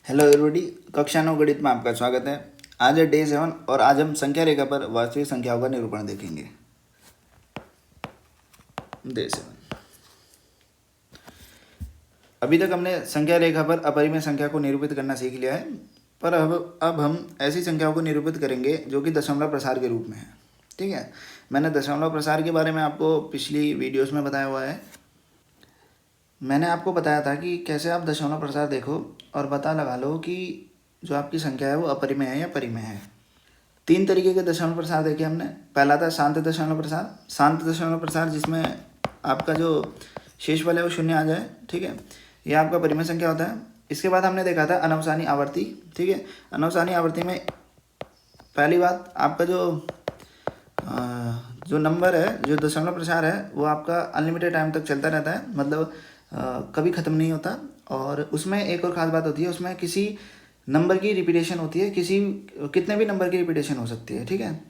Hello everybody, कक्षा 9 गणित में आपका स्वागत है। आज है डे 7 और आज हम संख्या रेखा पर वास्तविक संख्याओं का निरूपण देखेंगे। डे 7 अभी तक हमने संख्या रेखा पर अपरिमेय संख्या को निरूपित करना सीख लिया है, पर अब हम ऐसी संख्याओं को निरूपित करेंगे जो कि दशमलव प्रसार के रूप में है। ठीक है, मैंने दशमलव प्रसार के बारे में आपको पिछली वीडियोस में बताया हुआ है। मैंने आपको बताया था कि कैसे आप दशमलव प्रसार देखो और पता लगा लो कि जो आपकी संख्या है वो अपरिमेय है या परिमेय है। 3 तरीके के दशमलव प्रसार देखे हमने। पहला था शांत दशमलव प्रसार। शांत दशमलव प्रसार जिसमें आपका जो शेषफल है वो शून्य आ जाए। ठीक है, यह आपका परिमेय संख्या होता है। इसके बाद हमने देखा था अनवसानी आवर्ती। ठीक है, अनवसानी आवर्ती में पहली बात आपका जो नंबर है, जो दशमलव प्रसार है वो आपका अनलिमिटेड टाइम तक चलता रहता है, मतलब कभी ख़त्म नहीं होता। और उसमें एक और ख़ास बात होती है, उसमें किसी नंबर की रिपीटेशन होती है, कितने भी नंबर की रिपीटेशन हो सकती है। ठीक है,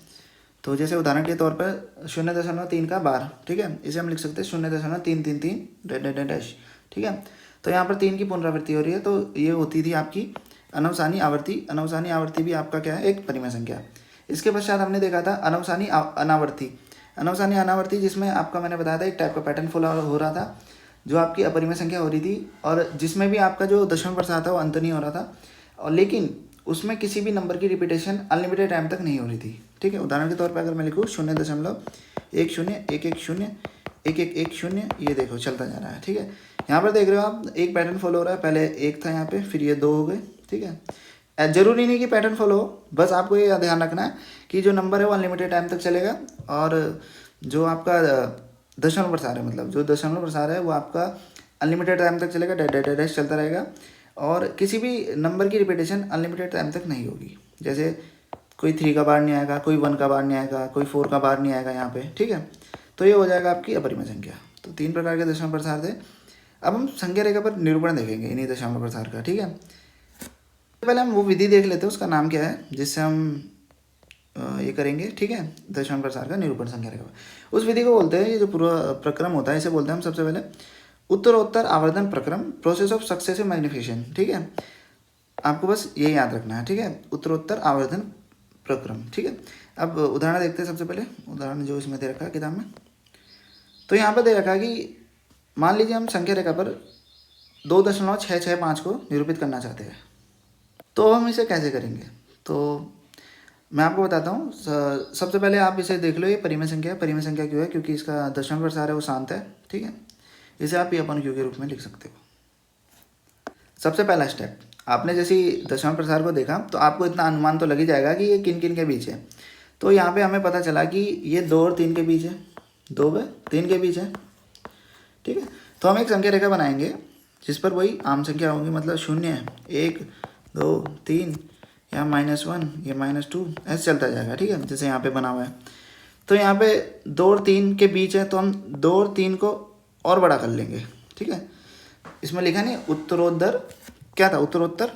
तो जैसे उदाहरण के तौर पर 0.3 का बार। ठीक है, इसे हम लिख सकते हैं 0.333 डैश। ठीक है, तो यहाँ पर 3 की पुनरावृत्ति हो रही है, तो ये होती थी आपकी अनवसानी आवर्ती। अनवसानी आवर्ती भी आपका क्या है, एक परिमेय संख्या। इसके पश्चात हमने देखा था अनवसानी अनावर्ती। अनवसानी अनावर्ती जिसमें आपका मैंने बताया था एक टाइप का पैटर्न फॉलो हो रहा था, जो आपकी अपरिमेय संख्या हो रही थी और जिसमें भी आपका जो दशमलव प्रसार था वो अंत नहीं हो रहा था, और लेकिन उसमें किसी भी नंबर की रिपीटेशन अनलिमिटेड टाइम तक नहीं हो रही थी। ठीक है, उदाहरण के तौर पर अगर मैं लिखूँ 0.10111110, ये देखो चलता जा रहा है। ठीक है, यहाँ पर देख रहे हो आप एक पैटर्न फॉलो हो रहा है। पहले 1 था यहाँ पे, फिर ये 2 हो गए। ठीक है, जरूरी नहीं कि पैटर्न फॉलो हो, बस आपको ये ध्यान रखना है कि जो नंबर है वो अनलिमिटेड टाइम तक चलेगा और जो आपका दशमलव प्रसार है, मतलब जो दशमलव प्रसार है वो आपका अनलिमिटेड टाइम तक चलेगा, डैश चलता रहेगा और किसी भी नंबर की रिपीटेशन अनलिमिटेड टाइम तक नहीं होगी। जैसे कोई 3 का बार नहीं आएगा, कोई 1 का बार नहीं आएगा, कोई 4 का बार नहीं आएगा यहाँ पे। ठीक है, तो ये हो जाएगा आपकी अपरिमेय संख्या। तो 3 प्रकार के दशमलव प्रसार थे। अब हम संख्या रेखा पर निरूपण देखेंगे इन्हीं दशमलव प्रसार का। ठीक है, पहले हम वो विधि देख लेते हैं, उसका नाम क्या है जिससे हम ये करेंगे। ठीक है, दशमलव प्रसार का निरूपण संख्या रेखा पर। उस विधि को बोलते हैं, ये जो पूरा प्रक्रम होता है इसे बोलते हैं हम सबसे पहले उत्तरोत्तर आवर्धन प्रक्रम, प्रोसेस ऑफ सक्सेसिव मैग्निफिकेशन। ठीक है, आपको बस ये याद रखना है। ठीक है, उत्तरोत्तर आवर्धन प्रक्रम। ठीक है, अब उदाहरण देखते हैं। सबसे पहले उदाहरण जो इसमें दे रखा है किताब में, तो यहाँ पर दे रखा है कि मान लीजिए हम संख्या रेखा पर 2.665 को निरूपित करना चाहते हैं, तो हम इसे कैसे करेंगे। तो मैं आपको बताता हूँ। सबसे पहले आप इसे देख लो, ये परिमेय संख्या है। परिमेय संख्या क्यों है, क्योंकि इसका दशमलव प्रसार है वो शांत है। ठीक है, इसे आप P/Q के रूप में लिख सकते हो। सबसे पहला स्टेप, आपने जैसे दशमलव प्रसार को देखा तो आपको इतना अनुमान तो लग ही जाएगा कि ये किन किन के बीच है। तो यहाँ पे हमें पता चला कि ये 2 और 3 के बीच है, 2 व 3 के बीच है। ठीक है, तो हम एक संख्या रेखा बनाएंगे जिस पर वही आम संख्या होंगी, मतलब 0, 1, 2, 3 या -1 या -2 ऐसे चलता जाएगा। ठीक है, जैसे यहाँ पे बना हुआ है। तो यहाँ पे 2 और 3 के बीच है, तो हम 2 और 3 को और बड़ा कर लेंगे। ठीक है, इसमें लिखा नहीं उत्तरोत्तर, क्या था, उत्तरोत्तर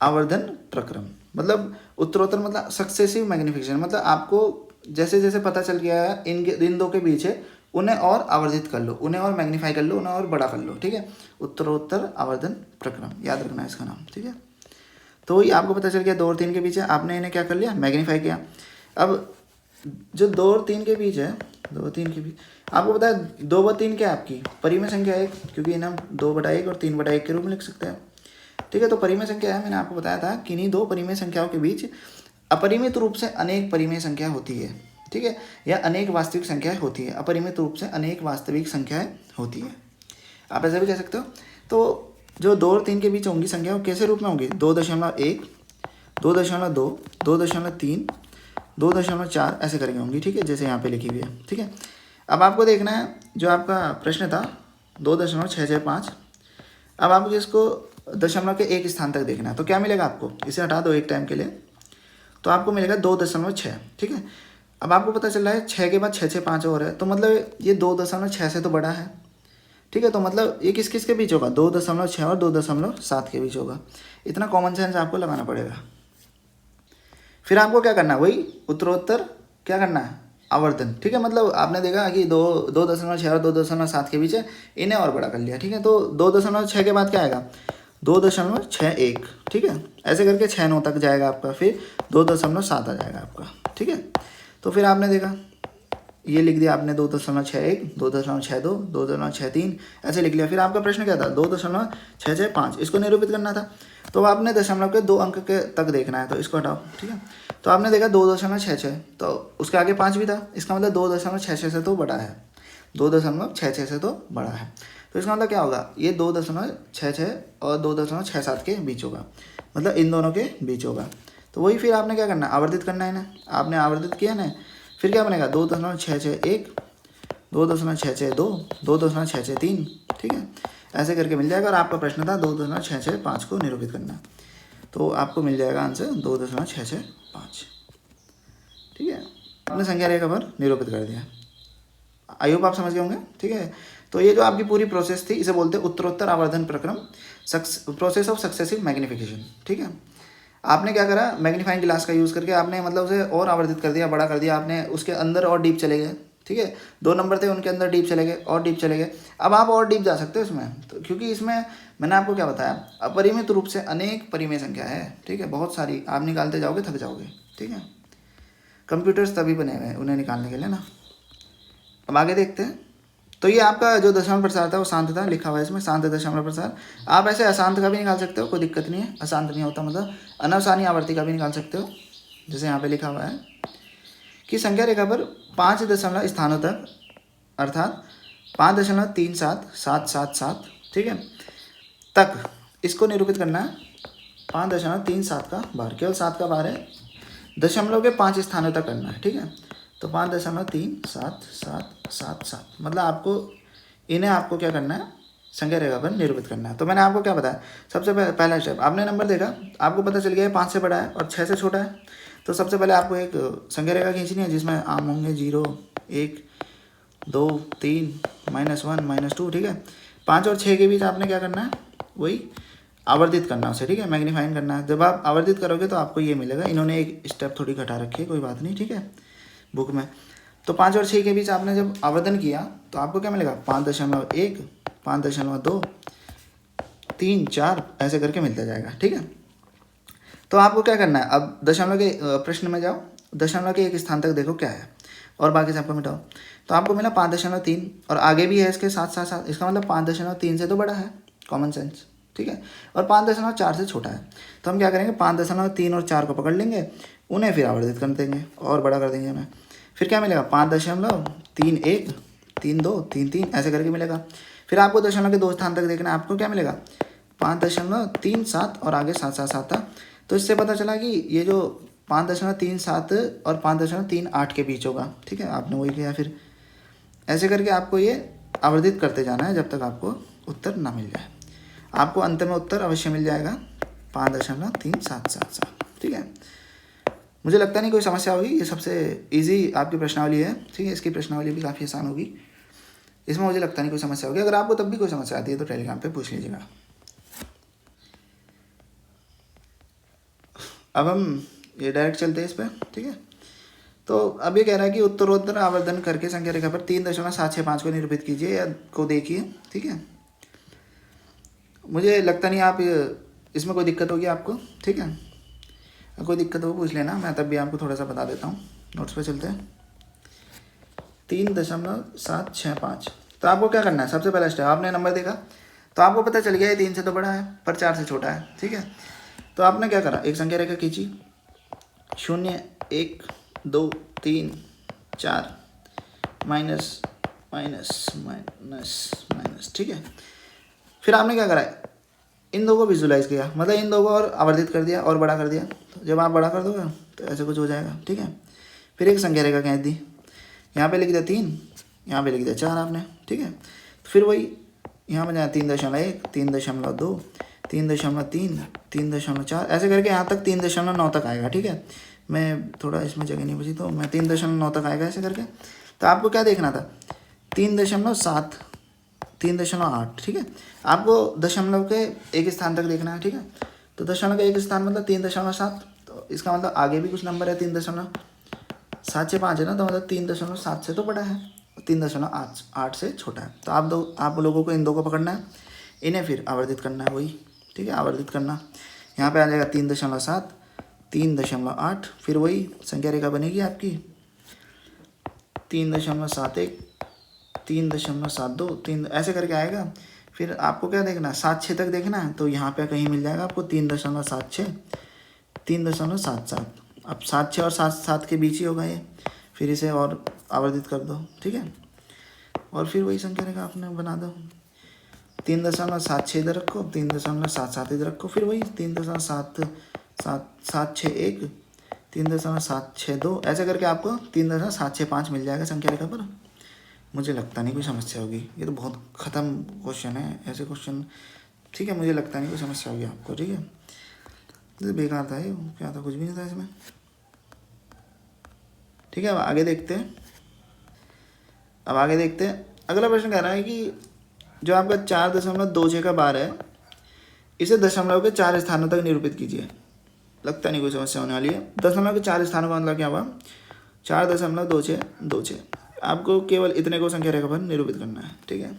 आवर्धन प्रक्रम, मतलब उत्तरोत्तर मतलब सक्सेसिव मैग्निफिकेशन, मतलब आपको जैसे जैसे पता चल गया है इन 2 के बीच है, उन्हें और आवर्धित कर लो, उन्हें और मैग्नीफाई कर लो, उन्हें और बड़ा कर लो। ठीक है, उत्तरोत्तर आवर्धन प्रक्रम, याद रखना है इसका नाम। ठीक है, तो ये आपको पता चल गया 2 और 3 के बीच है, आपने इन्हें क्या कर लिया, मैग्नीफाई किया। अब जो 2 और 3 के बीच है, 2 और 3 के बीच आपको पता है 2 व 3 क्या है, आपकी परिमेय संख्या है, क्योंकि इन्हें हम 2/1 और 3/1 के रूप में लिख सकते हैं। ठीक है, तो परिमेय संख्या है। मैंने आपको बताया था कि इन्हीं 2 परिमेय संख्याओं के बीच अपरिमित रूप से अनेक परिमेय संख्या होती है। ठीक है, या अनेक वास्तविक संख्याएं होती है। अपरिमित रूप से अनेक वास्तविक संख्याएं होती है, आप ऐसा भी कह सकते हो। तो जो 2 और 3 के बीच होंगी संख्या, वो कैसे रूप में होंगी, 2.1, 2.2, 2.3, 2.4 ऐसे करके होंगी। ठीक है, जैसे यहाँ पे लिखी हुई है। ठीक है, अब आपको देखना है जो आपका प्रश्न था 2.665, अब आपको इसको दशमलव के एक स्थान तक देखना है। तो क्या मिलेगा आपको, इसे हटा दो एक टाइम के लिए, तो आपको मिलेगा 2.6। ठीक है, अब आपको पता चल रहा है 6 के बाद 665 और है, तो मतलब ये 2.6 से तो बड़ा है। ठीक है, तो मतलब ये किस किस के बीच होगा, 2.6 और 2.7 के बीच होगा। इतना कॉमन सेंस आपको लगाना पड़ेगा। फिर आपको क्या करना है, वही उत्तरोत्तर क्या करना है, आवर्धन। ठीक है, मतलब आपने देखा कि 2.6 और 2.7 के बीच है, इन्हें और बड़ा कर लिया। ठीक है, तो 2.6 के बाद क्या आएगा, 2.61, ठीक है। ऐसे करके 6 9 तक जाएगा आपका, फिर 2.7 आ जाएगा आपका, ठीक है। तो फिर आपने देखा, ये लिख दिया आपने 2.61, 2.62, 2.63 ऐसे लिख लिया। फिर आपका प्रश्न क्या था, 2.665, इसको निरूपित करना था। तो आपने दशमलव के 2 अंक के तक देखना है, तो इसको हटाओ, ठीक है। तो आपने देखा 2.66, तो उसके आगे 5 भी था, इसका मतलब 2.66 से तो बड़ा है, 2.66 से तो बड़ा है। तो इसका मतलब क्या होगा, ये 2.66 और 2.67 के बीच होगा, मतलब इन दोनों के बीच होगा। तो वही फिर आपने क्या करना है, आवर्धित करना है ना। आपने आवर्धित किया ना, फिर क्या बनेगा, 2.661, 2.662, 2.663, ठीक है। ऐसे करके मिल जाएगा। और आपका प्रश्न था 2.665 को निरूपित करना, तो आपको मिल जाएगा आंसर 2.665, ठीक है। आपने संख्या रेखा पर निरूपित कर दिया। आई होप आप समझ गए होंगे, ठीक है। तो ये जो आपकी पूरी प्रोसेस थी, इसे बोलते हैं उत्तरोत्तर आवर्धन प्रक्रम, प्रोसेस ऑफ सक्सेसिव मैग्निफिकेशन, ठीक है। आपने क्या करा, मैग्नीफाइंग ग्लास का यूज़ करके आपने मतलब उसे और आवर्धित कर दिया, बड़ा कर दिया आपने, उसके अंदर और डीप चले गए, ठीक है। 2 नंबर थे, उनके अंदर डीप चले गए, और डीप चले गए। अब आप और डीप जा सकते हो इसमें, तो क्योंकि इसमें मैंने आपको क्या बताया, अपरिमित रूप से अनेक परिमेय संख्या है, ठीक है, बहुत सारी। आप निकालते जाओगे थक जाओगे, ठीक है। कंप्यूटर्स तभी बने हुए हैं उन्हें निकालने के लिए ना। अब आगे देखते हैं। तो ये आपका जो दशमलव प्रसार था वो शांत था, लिखा हुआ है इसमें शांत दशमलव प्रसार। आप ऐसे अशांत का भी निकाल सकते हो, कोई दिक्कत नहीं है, अशांत नहीं होता, मतलब अनवसानी आवर्ती का भी निकाल सकते हो, जैसे यहाँ पे लिखा हुआ है कि संख्या रेखा पर 5 दशमलव स्थानों तक, अर्थात 5.37777, ठीक है, तक इसको निरूपित करना है। 5.37 का बार, केवल 7 का बार है, दशमलव के 5 स्थानों तक करना है, ठीक है। तो 5.377777, मतलब आपको इन्हें आपको क्या करना है, संख्या रेखा पर निरूपित करना है। तो मैंने आपको क्या बताया, सबसे पहला स्टेप, आपने नंबर देखा, आपको पता चल गया 5 से बड़ा है और 6 से छोटा है। तो सबसे पहले आपको एक संख्या रेखा खींचनी है जिसमें आम होंगे 0 1 2 3 -1 -2, ठीक है। 5 और 6 के बीच आपने क्या करना है, वही आवर्धित करना उसे, ठीक है, मैग्नीफाइंग करना है। जब आप आवर्धित करोगे तो आपको ये मिलेगा। इन्होंने एक स्टेप थोड़ी घटा रखी है, कोई बात नहीं, ठीक है, बुक में। तो 5 और 6 के बीच आपने जब आवर्धन किया तो आपको क्या मिलेगा, 5.1, 5.2, 3 4 ऐसे करके मिलता जाएगा, ठीक है। तो आपको क्या करना है, अब दशमलव के प्रश्न में जाओ, दशमलव के एक स्थान तक देखो क्या है, और बाकी सबको मिटाओ। तो आपको मिला 5.3, और आगे भी है इसके साथ साथ साथ, इसका मतलब 5.3 से तो बड़ा है, कॉमन सेंस, ठीक है, और 5.4 से छोटा है। तो हम क्या करेंगे, 5.3 और 4 को पकड़ लेंगे, उन्हें फिर आवर्धित कर देंगे और बड़ा कर देंगे हमें। फिर क्या मिलेगा, 5.31, 32, 33 ऐसे करके मिलेगा। फिर आपको दशमलव के 2 स्थान तक देखना है, आपको क्या मिलेगा, 5.37 और आगे 777 था। तो इससे पता चला कि ये जो 5.37 और 5.38 के बीच होगा, ठीक है। आपने वही किया, फिर ऐसे करके आपको ये आवर्धित करते जाना है जब तक आपको उत्तर ना मिल जाए। आपको अंत में उत्तर अवश्य मिल जाएगा 5.3777, ठीक है। मुझे लगता नहीं कोई समस्या होगी, ये सबसे इजी आपकी प्रश्नावली है, ठीक है। इसकी प्रश्नावली भी काफ़ी आसान होगी, इसमें मुझे लगता नहीं कोई समस्या होगी। अगर आपको तब भी कोई समस्या आती है तो टेलीग्राम पे पूछ लीजिएगा। अब हम ये डायरेक्ट चलते हैं इस पर, ठीक है। तो अब ये कह रहा है कि उत्तरोत्तर आवर्धन करके संख्या रेखा पर 3.765 को निरूपित कीजिए या को देखिए, ठीक है। मुझे लगता नहीं आप इसमें कोई दिक्कत होगी आपको, ठीक है। कोई दिक्कत हो पूछ लेना, मैं तब भी आपको थोड़ा सा बता देता हूँ। नोट्स पे चलते हैं। 3.765, तो आपको क्या करना है, सबसे पहला स्टेप, आपने नंबर देखा तो आपको पता चल गया ये 3 से तो बड़ा है पर 4 से छोटा है, ठीक है। तो आपने क्या करा, एक संख्या रेखा खींची, 0 1 2 3 4 माइनस माइनस माइनस माइनस, ठीक है। फिर आपने क्या करा, इन दो को विजुलाइज किया, मतलब इन दो को और आवर्धित कर दिया और बड़ा कर दिया। तो जब आप बड़ा कर दोगे तो ऐसे कुछ हो जाएगा, ठीक है। फिर एक संख्या रेखा खींच दी, यहाँ पे लिख दिया 3, यहाँ पे लिख दिया 4 आपने, ठीक है। तो फिर वही यहाँ पर जाए 3.1, 3.2, 3.3, 3.4 ऐसे करके यहाँ तक 3.9 तक आएगा, ठीक है। मैं थोड़ा इसमें जगह नहीं बची तो मैं 3.9 तक आएगा ऐसे करके। तो आपको क्या देखना था, 3.7, 3.8, ठीक है। आपको दशमलव के एक स्थान तक देखना है, ठीक है। तो दशमलव का एक स्थान मतलब 3.7, तो इसका मतलब आगे भी कुछ नंबर है 3.765 है ना, तो मतलब 3.7 से तो बड़ा है, 3.8 से छोटा है। तो आप लोगों को इन दो को पकड़ना है, इन्हें फिर आवर्धित करना है वही, ठीक है, आवर्धित करना। यहाँ पे आ जाएगा 3.7, 3.8, फिर वही संख्या रेखा बनेगी आपकी 3.71, 3.72, 3 ऐसे करके आएगा। फिर आपको क्या देखना है, 7-6 तक देखना है, तो यहाँ पे कहीं मिल जाएगा आपको 3.76, 3.77। अब 7-6 और 7-7 के बीच ही होगा ये। फिर इसे और आवर्धित कर दो, ठीक है, और फिर वही संख्या रेखा आपने बना दो। 3.76 इधर रखो, 3.77 इधर रखो, फिर वही 3.761, 3.762, ऐसे करके आपको 3.765 मिल जाएगा संख्या रेखा पर। मुझे लगता नहीं कोई समस्या होगी, ये तो बहुत ख़त्म क्वेश्चन है, ऐसे क्वेश्चन, ठीक है, मुझे लगता नहीं कोई समस्या होगी आपको, ठीक है। तो बेकार था ये, क्या था, कुछ भी नहीं था इसमें, ठीक है। अब आगे देखते हैं, अगला प्रश्न कह रहा है कि जो आपका 4.26 का बार है, इसे दशमलव के 4 स्थानों तक निरूपित कीजिए। लगता नहीं कोई समस्या होने वाली है। दशमलव के 4 स्थानों का मतलब क्या हुआ, 4.2626। आपको केवल इतने को संख्या रेखा पर निरूपित करना है, ठीक है,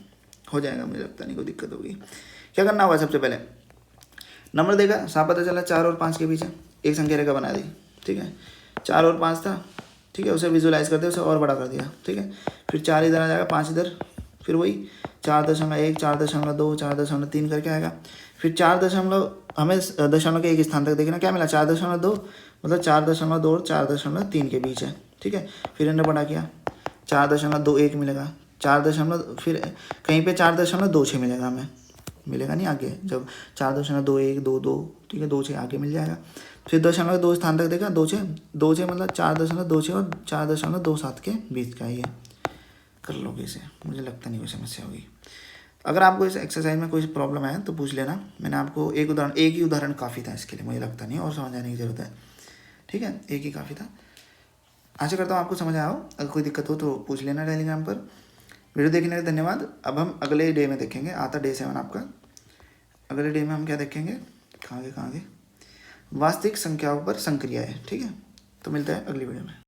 हो जाएगा, मुझे लगता नहीं कोई दिक्कत होगी। क्या करना होगा, सबसे पहले नंबर देखा, साफ पता चला 4 और 5 के बीच है, एक संख्या रेखा बना दी, ठीक है, 4 और 5 था, ठीक है, उसे विजुलाइज कर दिया, उसे और बड़ा कर दिया, ठीक है। फिर 4 इधर आ जाएगा, 5 इधर, फिर वही 4.1, 4.2, 4.3 करके आएगा। फिर 4 हमें दशमलव के एक स्थान तक देखना, क्या मिला, 4.2, मतलब 4.2 और 4.3 के बीच है, ठीक है। फिर इन्हें बड़ा किया, 4.21 मिलेगा, फिर कहीं पे 4.26 मिलेगा हमें, मिलेगा नहीं आगे, जब 4.2122, ठीक है, 2.6 आगे मिल जाएगा। फिर 0.2 स्थान तक देखा, 2.6 मतलब 4.26 और 4.27 के बीच का ये कर लोगे इसे, मुझे लगता नहीं कोई समस्या होगी। अगर आपको इस एक्सरसाइज में कोई प्रॉब्लम है तो पूछ लेना, मैंने आपको एक ही उदाहरण काफ़ी था इसके लिए, मुझे लगता नहीं और समझाने की ज़रूरत है, ठीक है, एक ही काफ़ी था। आशा करता हूँ आपको समझ आया हो, अगर कोई दिक्कत हो तो पूछ लेना टेलीग्राम पर। वीडियो देखने के लिए धन्यवाद। अब हम अगले डे में देखेंगे, आता डे 7 आपका। अगले डे में हम क्या देखेंगे, कहाँ गए, वास्तविक संख्याओं पर संक्रिया है, ठीक है। तो मिलता है अगली वीडियो में।